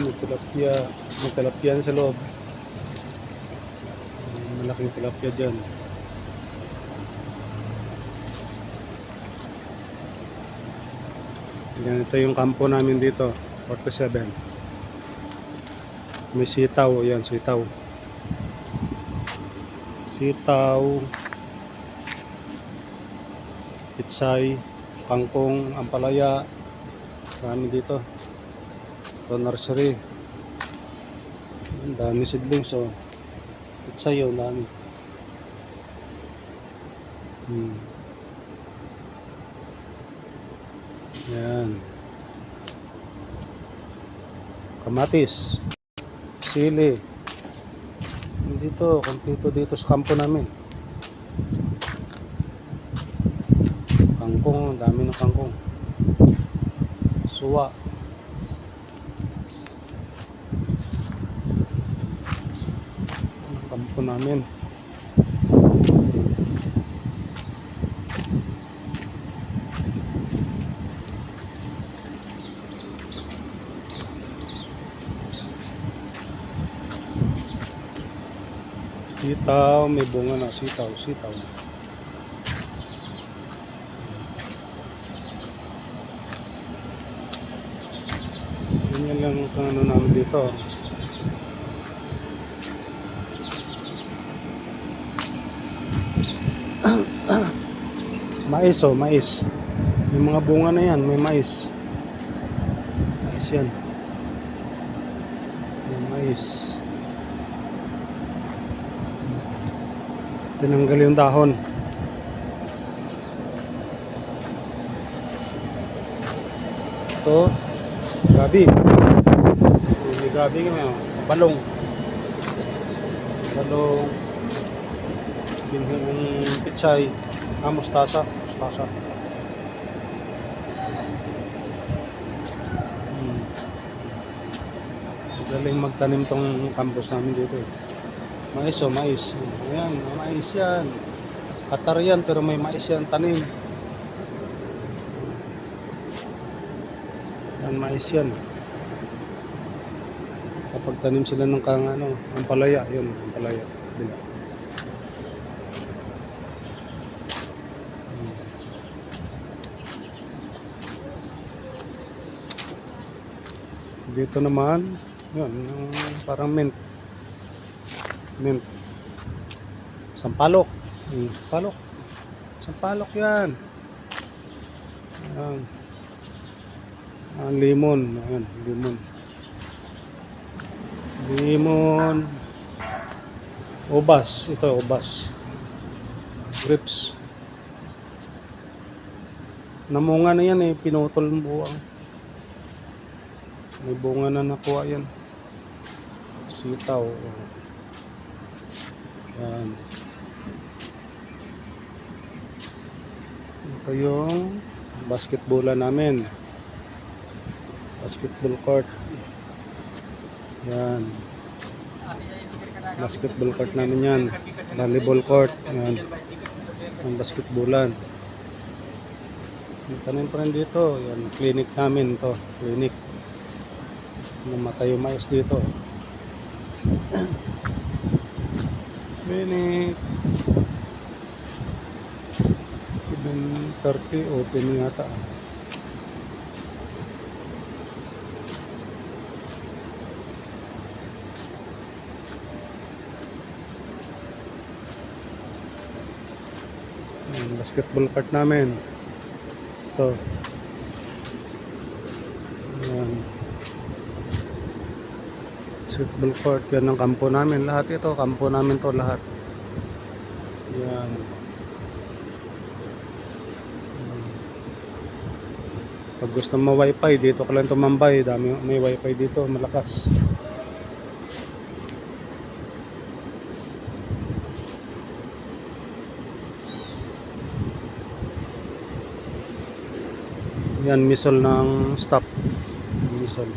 may tilapia. May tilapia sa loob. Malaking tilapia dyan. Ganito yung kampo namin dito, 47. May sitaw, yan sitaw. Sitaw, pitsay, kangkong, ampalaya. Marami dito. Ito nursery. Ang dami seedlings, so pitsay yun, dami. Yan. Kamatis, sili. Dito, kompleto dito sa kampo namin. Kangkong, dami ng kangkong. Suwa. Kampo namin. Sitaw, may bunga na sitaw. Ganyan lang ang ano namin dito. Mais, mais. May mga bunga na yan, may mais. Mais yan. May mais. Tinanggal yung dahon. Ito, gabi. May gabi kami, balong. Yung pitsay, mustasa. Galing magtanim tong campus namin dito. Mais, mais. Ayan, mais yan. Katar yan, pero may mais yan, tanim. Yan, mais yan. Kapag tanim sila ng ampalaya, yun, ampalaya. Bila. Dito naman, yun, parang mint. Sampalok. Sampalok yan. Limon. Ayan, limon. Ubas. Ito, ubas. Grapes. Namunga na yan pinutol ng buwang. May bunga na nakuha yan. Sitaw. Yan. Ito yung basketballan namin. Basketball court. Yan. Basketball court namin yan. Volleyball court. Yan. Ang basketballan. Tanim pa rin dito. Yan. Clinic namin to. Clinic. Namatay yung mais dito. Clinic. 7:30 open yata. Yung basketball court namin. Ito. Ayan. Basketball court. Yan ang kampo namin. Lahat ito. Kampo namin to lahat. Yan. Pag gusto mo wifi, dito ka lang tumambay. May wifi dito. Malakas. Yan, misol ng stop. Misol.